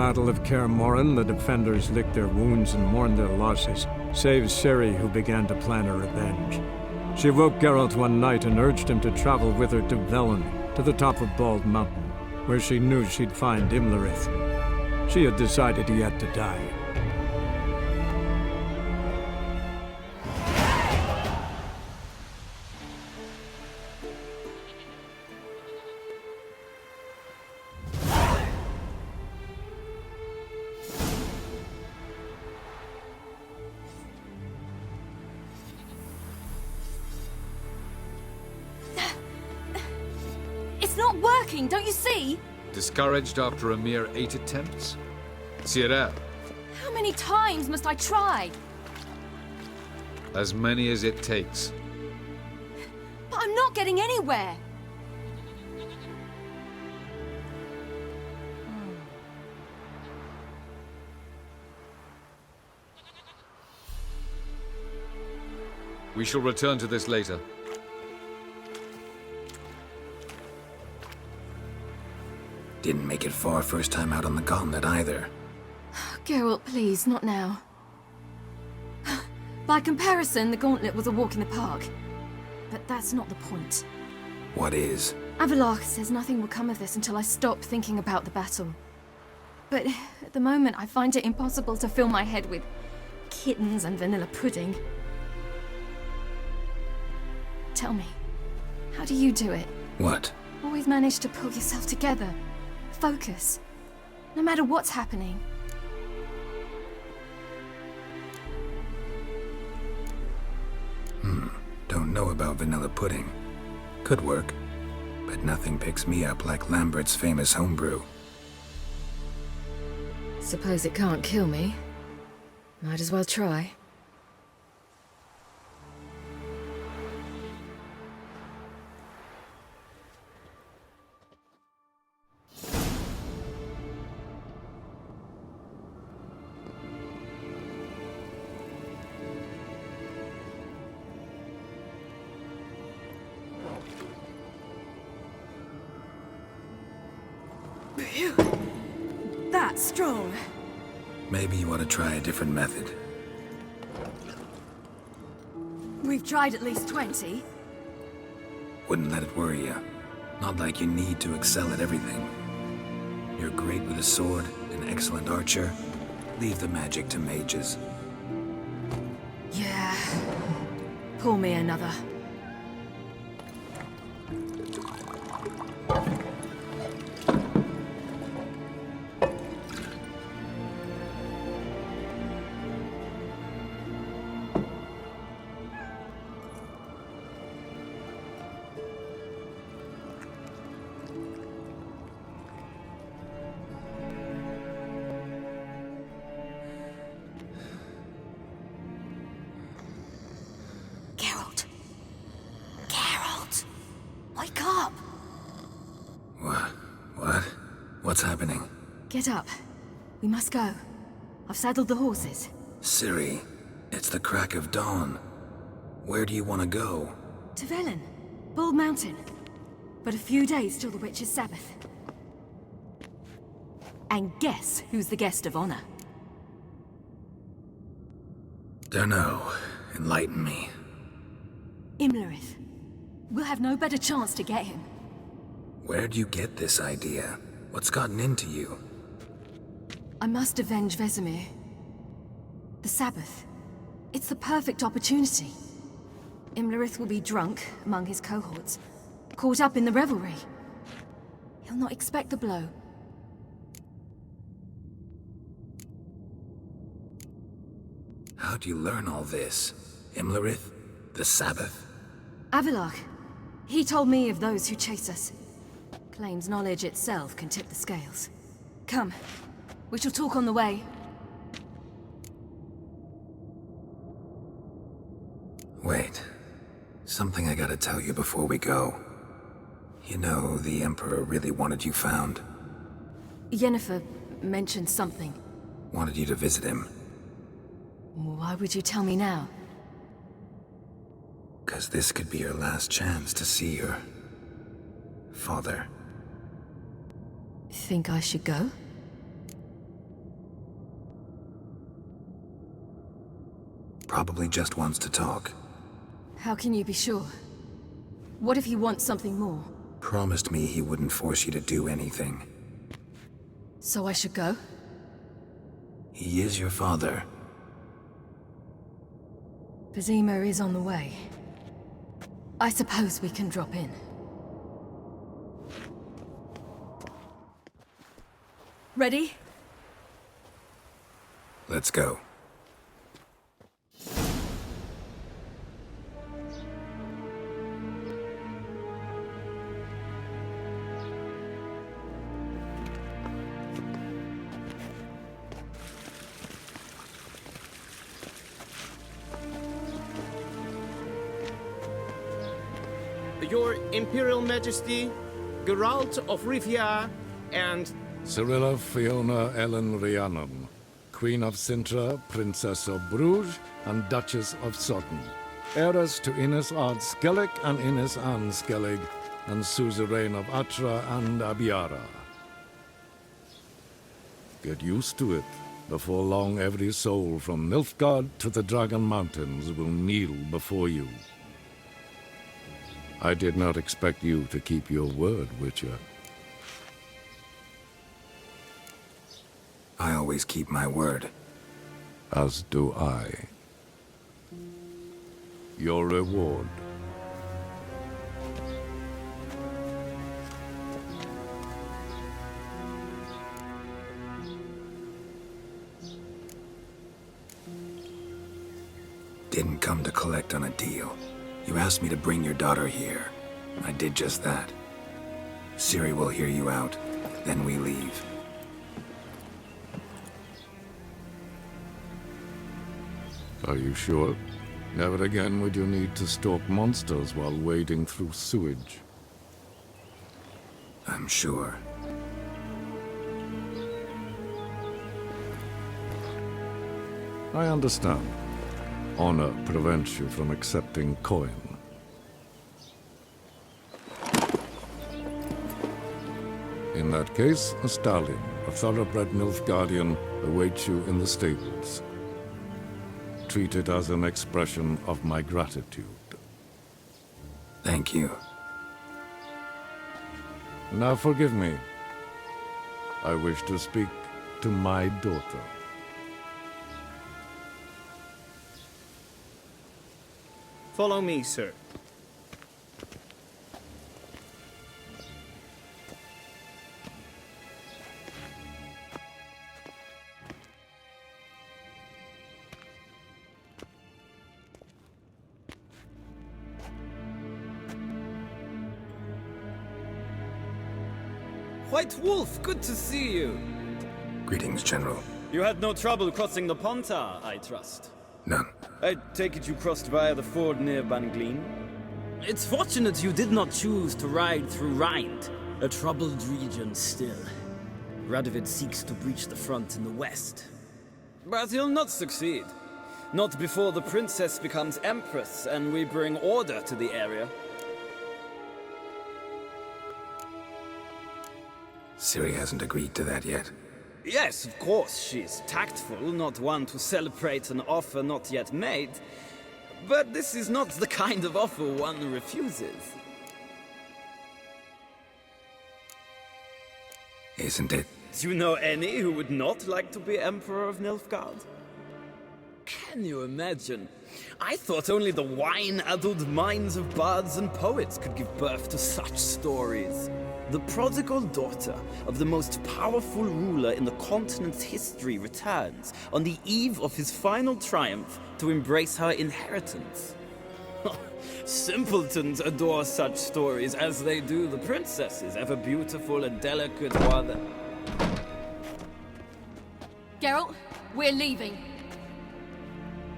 Battle of Kaer Morhen, the defenders licked their wounds and mourned their losses, save Ciri, who began to plan her revenge. She woke Geralt one night and urged him to travel with her to Velen, to the top of Bald Mountain, where she knew she'd find Imlerith. She had decided he had to die. Don't you see? Discouraged after a mere 8 attempts? Cyril. How many times must I try? As many as it takes. But I'm not getting anywhere. We shall return to this later. Didn't make it far first time out on the gauntlet either. Geralt, please, not now. By comparison, the gauntlet was a walk in the park. But that's not the point. What is? Avallac'h says nothing will come of this until I stop thinking about the battle. But at the moment, I find it impossible to fill my head with kittens and vanilla pudding. Tell me, how do you do it? What? Always manage to pull yourself together. Focus. No matter what's happening. Don't know about vanilla pudding. Could work. But nothing picks me up like Lambert's famous homebrew. Suppose it can't kill me. Might as well try. That's strong. Maybe you ought to try a different method. We've tried at least 20. Wouldn't let it worry you. Not like you need to excel at everything. You're great with a sword, an excellent archer. Leave the magic to mages. Yeah. Pour me another. What's happening? Get up. We must go. I've saddled the horses. Ciri, it's the crack of dawn. Where do you want to go? To Velen. Bald Mountain. But a few days till the Witch's Sabbath. And guess who's the guest of honor? Dunno. Enlighten me. Imlerith. We'll have no better chance to get him. Where'd you get this idea? What's gotten into you? I must avenge Vesemir. The Sabbath. It's the perfect opportunity. Imlerith will be drunk among his cohorts, caught up in the revelry. He'll not expect the blow. How'd you learn all this? Imlerith? The Sabbath? Avallac'h. He told me of those who chase us. Claims knowledge itself can tip the scales. Come. We shall talk on the way. Wait. Something I gotta tell you before we go. You know, the Emperor really wanted you found. Yennefer mentioned something. Wanted you to visit him. Why would you tell me now? 'Cause this could be your last chance to see your father. Think I should go? Probably just wants to talk. How can you be sure? What if he wants something more? Promised me he wouldn't force you to do anything. So I should go? He is your father. Vizima is on the way. I suppose we can drop in. Ready? Let's go. Your Imperial Majesty, Geralt of Rivia, and Cyrilla Fiona Ellen Rhiannon, Queen of Sintra, Princess of Bruges, and Duchess of Sutton. Heiress to Innes Ard Skellig and Innes Anne Skellig, and suzerain of Atra and Abiara. Get used to it. Before long, every soul from Nilfgaard to the Dragon Mountains will kneel before you. I did not expect you to keep your word, Witcher. I always keep my word. As do I. Your reward. Didn't come to collect on a deal. You asked me to bring your daughter here. I did just that. Ciri will hear you out, then we leave. Are you sure? Never again would you need to stalk monsters while wading through sewage. I'm sure. I understand. Honor prevents you from accepting coin. In that case, a stallion, a thoroughbred Nilfgaardian, awaits you in the stables. Treat it as an expression of my gratitude. Thank you. Now forgive me. I wish to speak to my daughter. follow me, sir. White Wolf, good to see you. Greetings, General. You had no trouble crossing the Ponta, I trust. None. I take it you crossed via the ford near Banglin? It's fortunate you did not choose to ride through Rind, a troubled region still. Radovid seeks to breach the front in the west. But he'll not succeed. Not before the princess becomes empress and we bring order to the area. Ciri hasn't agreed to that yet. Yes, of course, she's tactful, not one to celebrate an offer not yet made. But this is not the kind of offer one refuses. Isn't it? Do you know any who would not like to be Emperor of Nilfgaard? Can you imagine? I thought only the wine-addled minds of bards and poets could give birth to such stories. The prodigal daughter of the most powerful ruler in the continent's history returns on the eve of his final triumph to embrace her inheritance. Simpletons adore such stories as they do the princesses, ever beautiful and delicate while the... Geralt, we're leaving.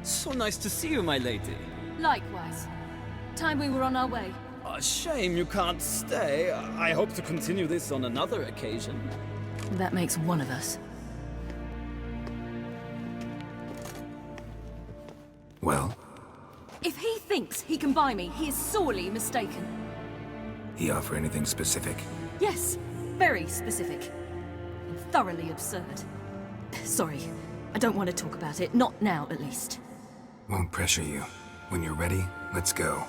So nice to see you, my lady. Likewise. Time we were on our way. A shame you can't stay. I hope to continue this on another occasion. That makes one of us. Well, If he thinks he can buy me, he is sorely mistaken. he offer anything specific? Yes, very specific. And thoroughly absurd. Sorry, I don't want to talk about it. Not now, at least. Won't pressure you. When you're ready, let's go.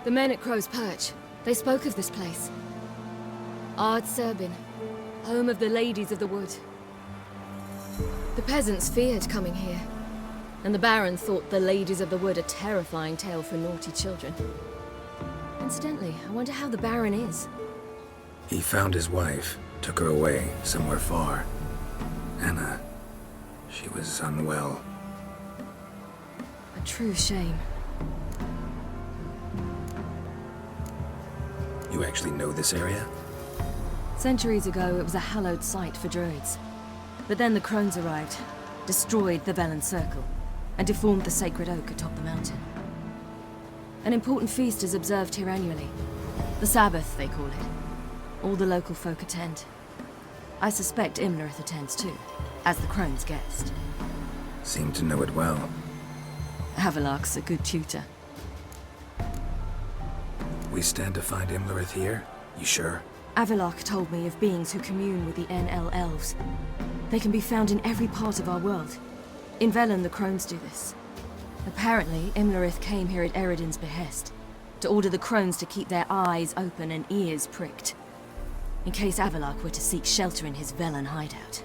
The men at Crow's Perch, they spoke of this place. Ard Serbin, home of the Ladies of the Wood. The peasants feared coming here, and the Baron thought the Ladies of the Wood a terrifying tale for naughty children. Incidentally, I wonder how the Baron is. He found his wife, took her away, somewhere far. Anna, she was unwell. A true shame. You actually know this area? Centuries ago, it was a hallowed site for druids. But then the crones arrived, destroyed the Velen Circle, and deformed the sacred oak atop the mountain. An important feast is observed here annually. The Sabbath, they call it. All the local folk attend. I suspect Imlerith attends too, as the crone's guest. Seem to know it well. Havelark's a good tutor. We stand to find Imlerith here? You sure? Avilark told me of beings who commune with the NL elves. They can be found in every part of our world. In Velen, the crones do this. Apparently, Imlerith came here at Eredin's behest, to order the crones to keep their eyes open and ears pricked, in case Avilark were to seek shelter in his Velen hideout.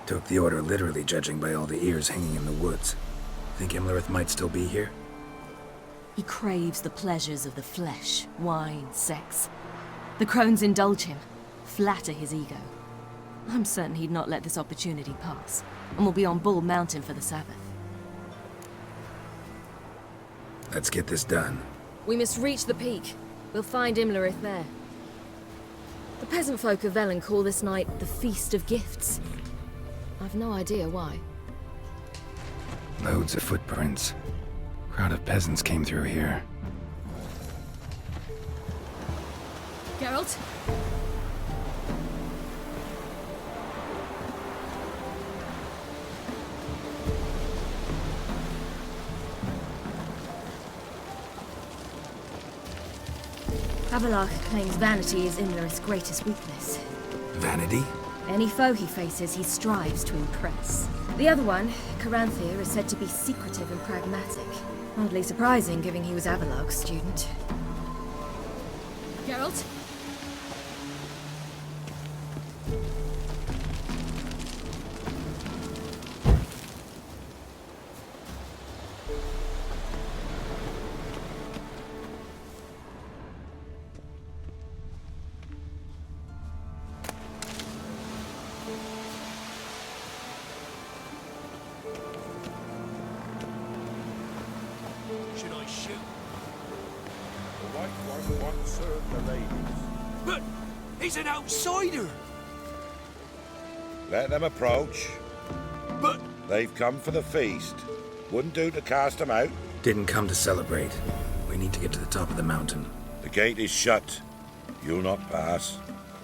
Took the order literally, judging by all the ears hanging in the woods. Think Imlerith might still be here? He craves the pleasures of the flesh, wine, sex. The crones indulge him, flatter his ego. I'm certain he'd not let this opportunity pass, and will be on Bull Mountain for the Sabbath. Let's get this done. We must reach the peak. We'll find Imlerith there. The peasant folk of Velen call this night the Feast of Gifts. I've no idea why. Loads of footprints. Crowd of peasants came through here. Geralt? Avilark claims vanity is Imlerith's greatest weakness. Vanity? Any foe he faces, he strives to impress. The other one, Caranthir, is said to be secretive and pragmatic. Hardly surprising, given he was Avilark's student. Geralt? Should I shoot? The white one won't serve the ladies. But he's an outsider! Let them approach. But They've come for the feast. Wouldn't do to cast them out. Didn't come to celebrate. We need to get to the top of the mountain. The gate is shut. You'll not pass.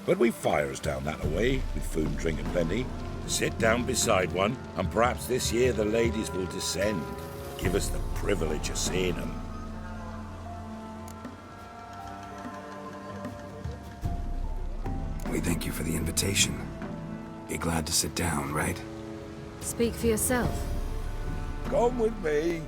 But we've fires down that way, with food and drink and plenty. Sit down beside one, and perhaps this year the ladies will descend. Give us the privilege of seeing them. We thank you for the invitation. Be glad to sit down, right? Speak for yourself. Come with me.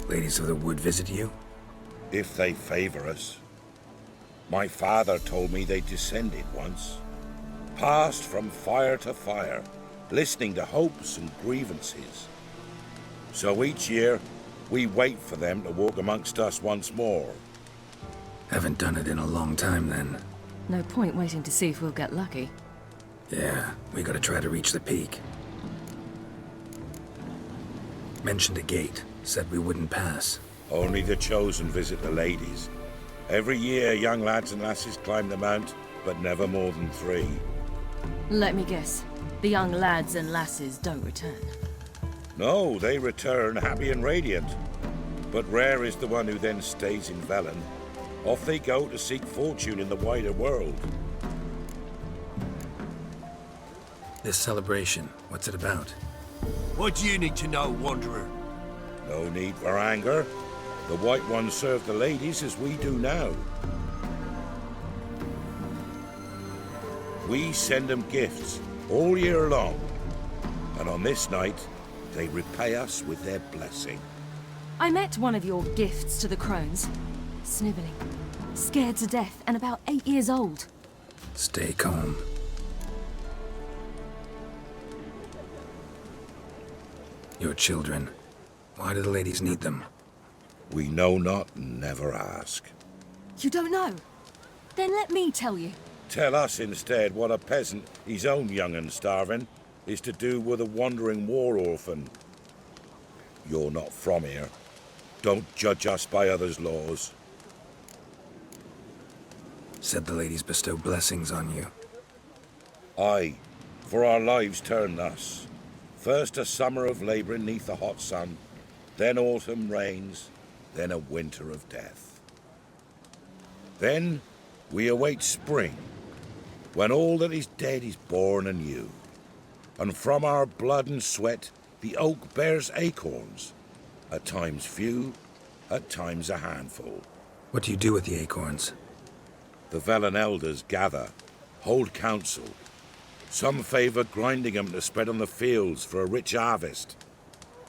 Ladies of the Wood visit you? If they favor us. My father told me they descended once, passed from fire to fire, listening to hopes and grievances. So each year, we wait for them to walk amongst us once more. Haven't done it in a long time, then. No point waiting to see if we'll get lucky. Yeah, we gotta try to reach the peak. Mentioned a gate, said we wouldn't pass. Only the chosen visit the ladies. Every year, young lads and lasses climb the mount, but never more than 3. Let me guess. The young lads and lasses don't return. No, they return happy and radiant. But rare is the one who then stays in Velen. Off they go to seek fortune in the wider world. This celebration, what's it about? What do you need to know, Wanderer? No need for anger. The White Ones serve the ladies as we do now. We send them gifts all year long. And on this night, they repay us with their blessing. I met one of your gifts to the crones. Snivelling. Scared to death and about 8 years old. Stay calm. Your children. Why do the ladies need them? We know not and never ask. You don't know? Then let me tell you. Tell us instead what a peasant, his own young and starving, is to do with a wandering war orphan. You're not from here. Don't judge us by others' laws. Said the ladies bestow blessings on you. Aye, for our lives turn thus. First a summer of labouring neath the hot sun, then autumn rains, then a winter of death. Then we await spring, when all that is dead is born anew. And from our blood and sweat the oak bears acorns, at times few, at times a handful. What do you do with the acorns? The Velen elders gather, hold council. Some favour grinding them to spread on the fields for a rich harvest.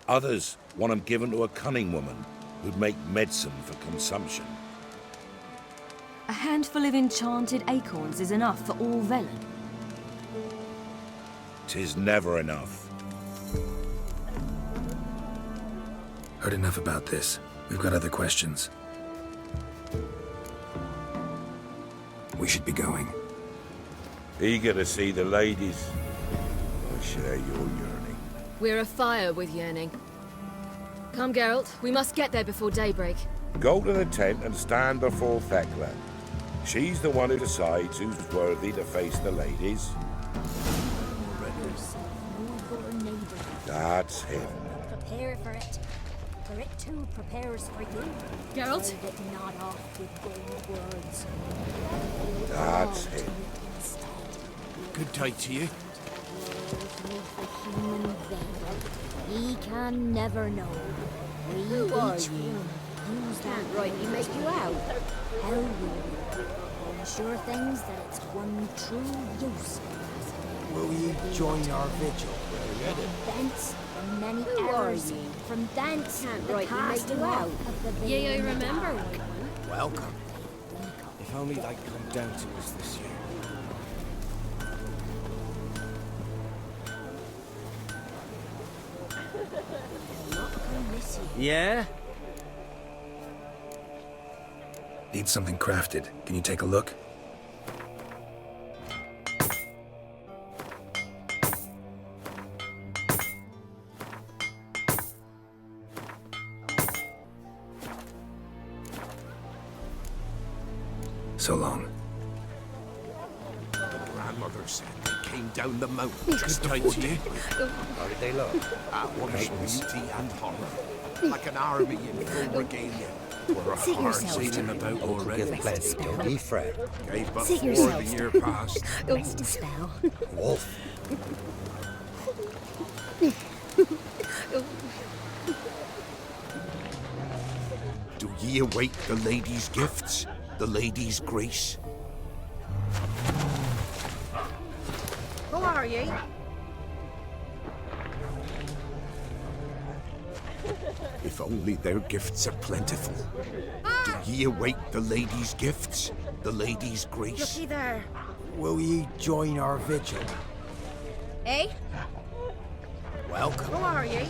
Others want them given to a cunning woman who'd make medicine for consumption. A handful of enchanted acorns is enough for all Velen. 'Tis never enough. Heard enough about this. We've got other questions. We should be going. Eager to see the ladies. I share your yearning. We're afire with yearning. Come, Geralt. We must get there before daybreak. Go to the tent and stand before Thekla. She's the one who decides who's worthy to face the ladies. That's him. Prepare for it. For it too prepares for you. Geralt? Hold it not off with bold words. That's him. Good day to you. He can never know. Who are you? Who's that rightly make you out? How will you ensure things that it's one true use? Will you join our vigil? Thence, from many errors, from thence, the casting out of the Yea, I veil in the remember dark. one. Welcome. If only they'd come down to us this year. Yeah? Need something crafted. Can you take a look? So long. Grandmother said they came down the mountain just before daybreak. How did they look? At once beauty and horror. Like an army in full regalia. We're a hard sailing about already. Don't be fret. Gave but Sit 4 yourself. the year past. Rest a spell. Wolf. Do ye await the lady's gifts? The lady's grace? Who are ye? If If only their gifts are plentiful. Do ye await the lady's gifts? The lady's grace? Looky there. Will ye join our vigil? Eh? Welcome. Who are ye?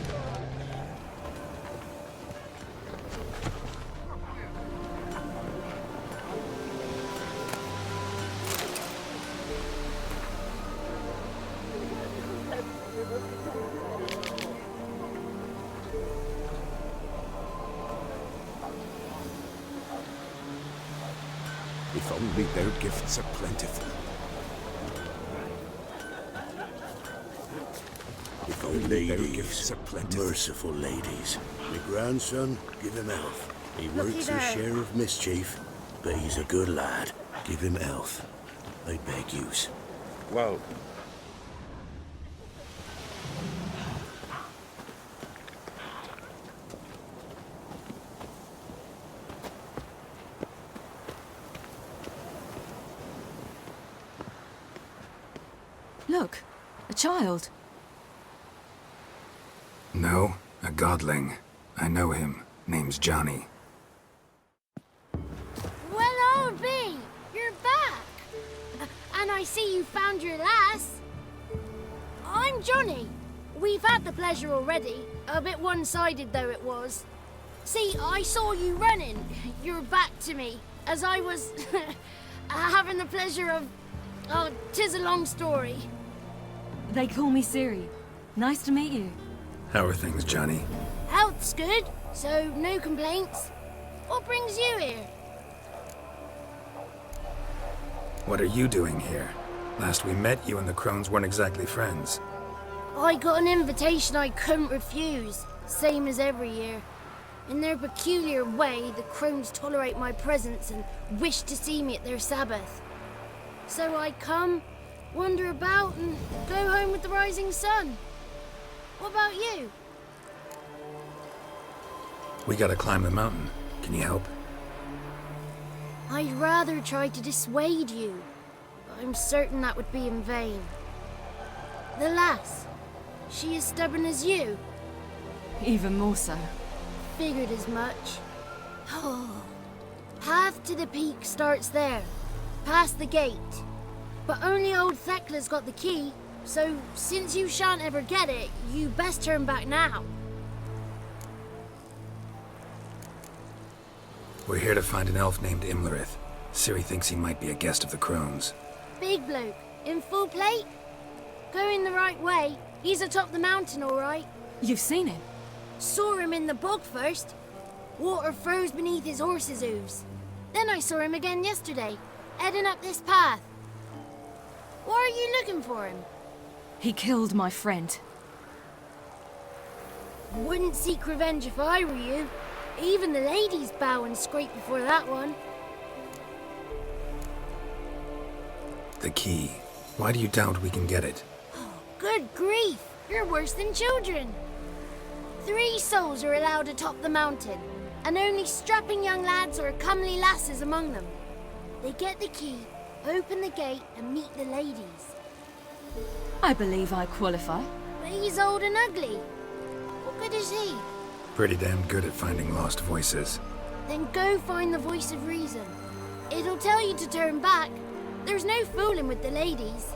If only their gifts are plentiful. If only their gifts are plentiful. Merciful ladies. My grandson, give him health. He works there. his share of mischief, but he's a good lad. Give him health. I beg yous. Well, Look, a child. No, a godling. I know him. Name's Johnny. Well, old B, you're back. And I see you found your lass. I'm Johnny. We've had the pleasure already. A bit one-sided though it was. See, I saw you running. Your back to me. As I was having the pleasure of... Oh, 'tis a long story. They call me Siri. Nice to meet you. How are things, Johnny? Health's good, so no complaints. What brings you here? What are you doing here? Last we met, you and the crones weren't exactly friends. I got an invitation I couldn't refuse, same as every year. In their peculiar way, the crones tolerate my presence and wish to see me at their Sabbath. So I come, wander about, and go home with the rising sun. What about you? We gotta climb the mountain. Can you help? I'd rather try to dissuade you, but I'm certain that would be in vain. The lass, she as stubborn as you? Even more so. Figured as much. Path to the peak starts there, past the gate. But only old Thekla's got the key, so since you shan't ever get it, you best turn back now. We're here to find an elf named Imlerith. Ciri thinks he might be a guest of the crones. Big bloke, in full plate? Going the right way, he's atop the mountain, all right. You've seen him? Saw him in the bog first. Water froze beneath his horse's hooves. Then I saw him again yesterday, heading up this path. Why are you looking for him? He killed my friend. Wouldn't seek revenge if I were you. Even the ladies bow and scrape before that one. The key. Why do you doubt we can get it? Good grief, you're worse than children. 3 souls are allowed atop the mountain, and only strapping young lads or comely lasses among them. They get the key, open the gate, and meet the ladies. I believe I qualify. But he's old and ugly. What good is he? Pretty damn good at finding lost voices. Then go find the voice of reason. It'll tell you to turn back. There's no fooling with the ladies.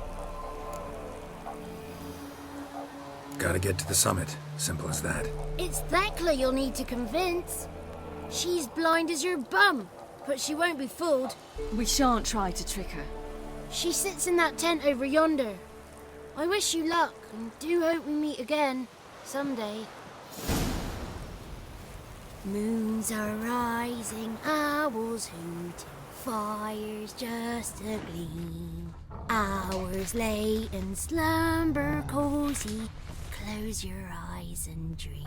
Gotta get to the summit. Simple as that. It's Thekla you'll need to convince. She's blind as your bum, but she won't be fooled. We shan't try to trick her. She sits in that tent over yonder. I wish you luck, and do hope we meet again, someday. Moons are rising, owls hooting, fires just a gleam. Hours late and slumber cozy, close your eyes and dream.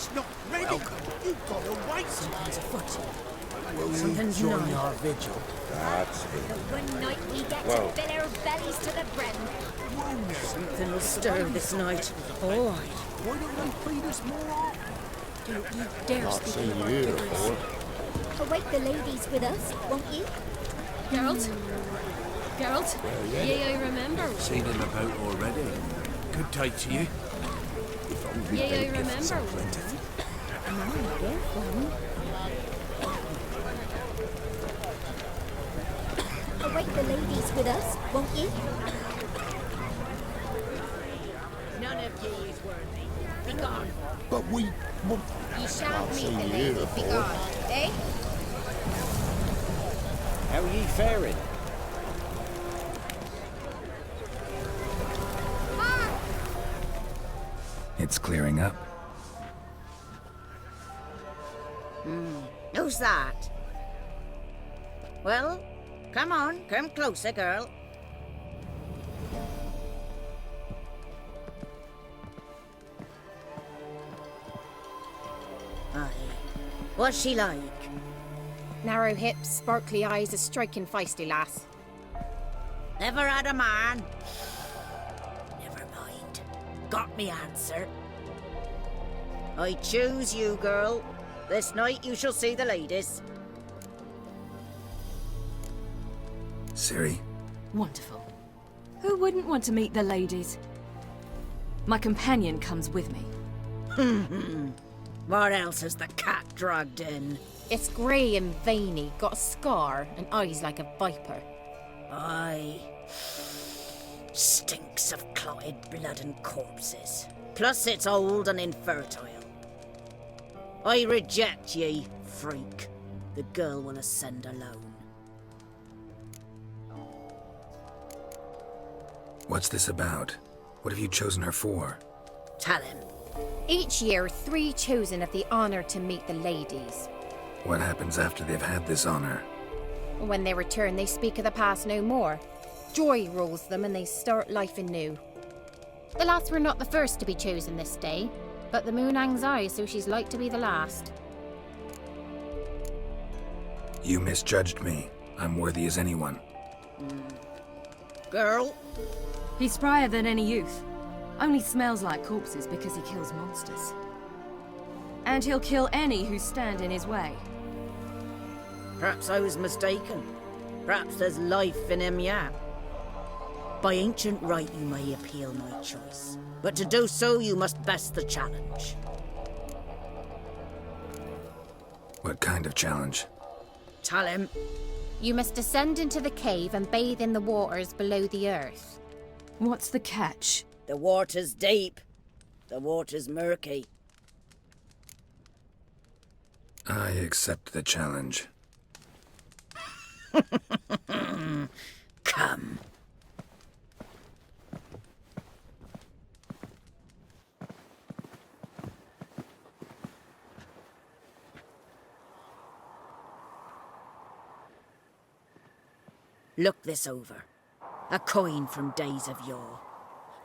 It's not ready. You've got to wait. Something's afoot. Something's join our vigil. That's it. One night we get Whoa. to fill our bellies to the brim. Something will stir this night. All right. Why don't they feed us more often? Don't you dare Not speak seen of our you figures. before. Awake the ladies with us, won't you? Geralt? Geralt? Yeah, I remember. Seen him about already. Good day to you. Yeah, I remember. Awake the ladies with us, won't you? None of ye is worthy. Be gone. But we... You shan't meet the seen you ladies, be before. gone. Eh? How ye faring? It's clearing up. Who's that? Well, come on, come closer, girl. Aye. What's she like? Narrow hips, sparkly eyes, a striking feisty lass. Never had a man. Never mind. Got me answer. I choose you, girl. This night you shall see the ladies. Ciri, Wonderful. Who wouldn't want to meet the ladies? My companion comes with me. What else has the cat dragged in? It's grey and veiny, got a scar, and eyes like a viper. Aye. Stinks of clotted blood and corpses. Plus it's old and infertile. I reject ye, freak. The girl will ascend alone. what's this about? What have you chosen her for? Tell him. Each year, 3 chosen have the honour to meet the ladies. What happens after they've had this honor? When they return, they speak of the past no more. Joy rules them and they start life anew. The lass were not the first to be chosen this day, but the moon hangs high, so she's like to be the last. You misjudged me. I'm worthy as anyone. Girl? He's sprier than any youth. Only smells like corpses because he kills monsters. And he'll kill any who stand in his way. Perhaps I was mistaken. Perhaps there's life in him yet. By ancient right you may appeal my choice. But to do so you must best the challenge. What kind of challenge? Tell him. You must descend into the cave and bathe in the waters below the earth. What's the catch? The water's deep. The water's murky. I accept the challenge. Come. Look this over. A coin from days of yore.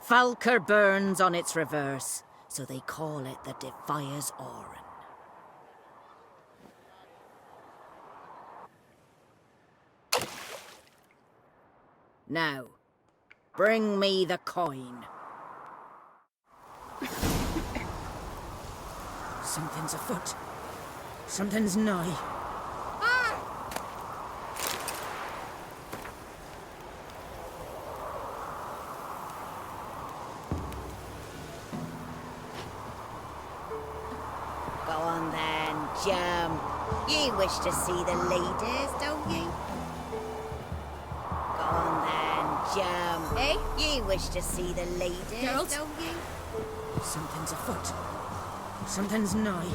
Falker burns on its reverse, so they call it the Defier's Oran. Now, bring me the coin. Something's afoot. Something's nigh. Go on then, jump. You wish to see the ladies, don't you? Go on then, jump. Eh? You wish to see the ladies, Geralt? don't you? Something's afoot. Something's nigh.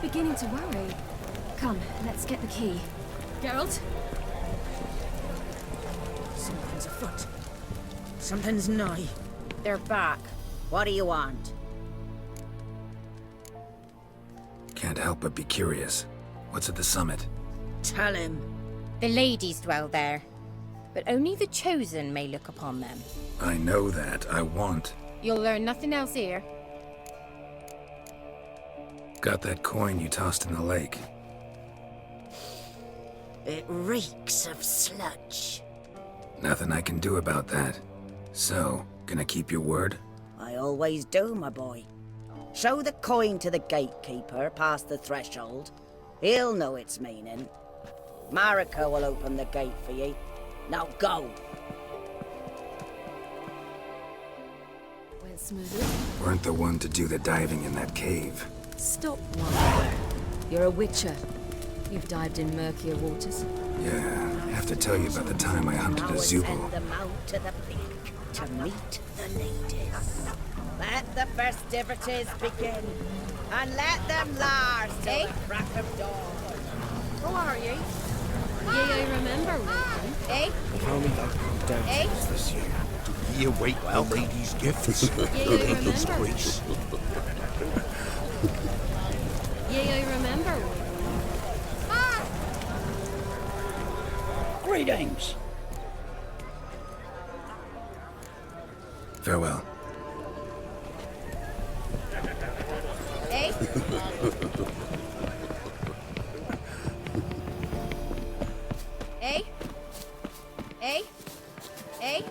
beginning to worry. Come, let's get the key. Geralt? Something's afoot. Something's nigh. They're back. What do you want? Can't help but be curious. What's at the summit? Tell him. The ladies dwell there, but only the chosen may look upon them. I know that. I want. You'll learn nothing else here. Got that coin you tossed in the lake. It reeks of sludge. Nothing I can do about that. So, gonna keep your word? I always do, my boy. Show the coin to the gatekeeper past the threshold. He'll know its meaning. Marika will open the gate for you. Now go! Went smoothly. Weren't the one to do the diving in that cave. Stop one. You're a witcher. You've dived in murkier waters. Yeah, I have to tell you about the time I hunted a Now Zubul. send them out to the peak to meet the ladies. Let the festivities begin, and let them last till the crack of dawn. Who are you? Ye I remember one, eh? Tell me that come down Eh? to us this year. Do ye await the lady's gifts? Ye I Lady's remember. grace. Ye I remember one. Greetings. Farewell. Eh? Eh? Eh? Eh?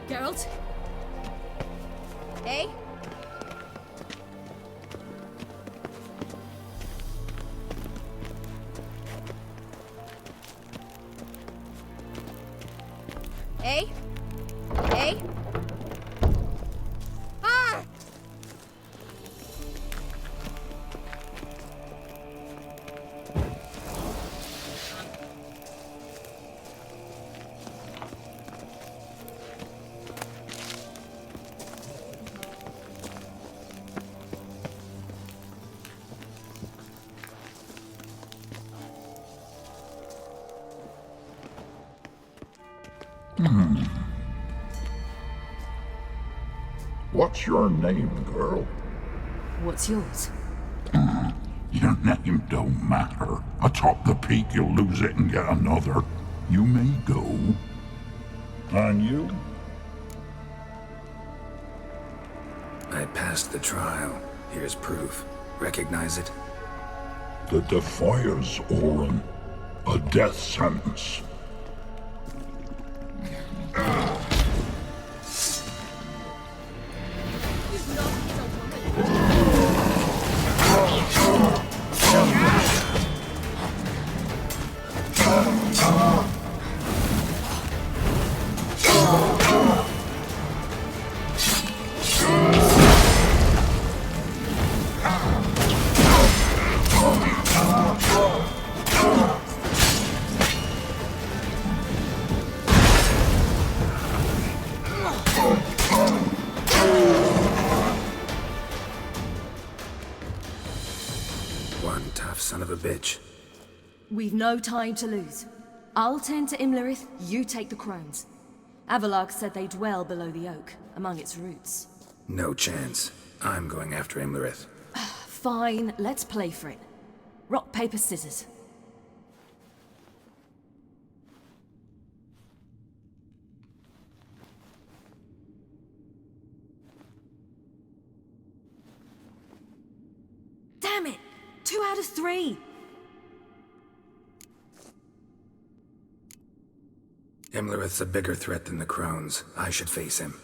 Geralt? Eh? Eh? Eh? Ah! What's your name, girl? What's yours? Your name don't matter. Atop the peak, you'll lose it and get another. You may go. And you? I passed the trial. Here's proof. Recognize it? The Defier's Orin. A death sentence. One tough son of a bitch. We've no time to lose. I'll tend to Imlerith, you take the crones. Avalok said they dwell below the oak, among its roots. No chance. I'm going after Imlerith. Fine, let's play for it. Rock, paper, scissors. Damn it! 2 out of 3! Imlerith's a bigger threat than the crones. I should face him.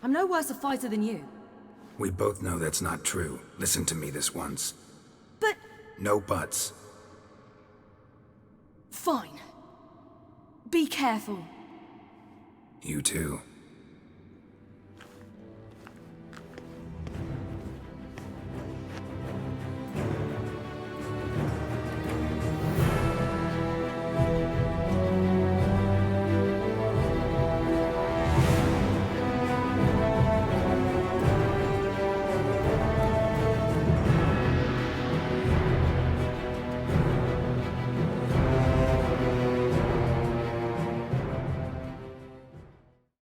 I'm no worse a fighter than you. We both know that's not true. Listen to me this once. But... No buts. Fine. Be careful. You too.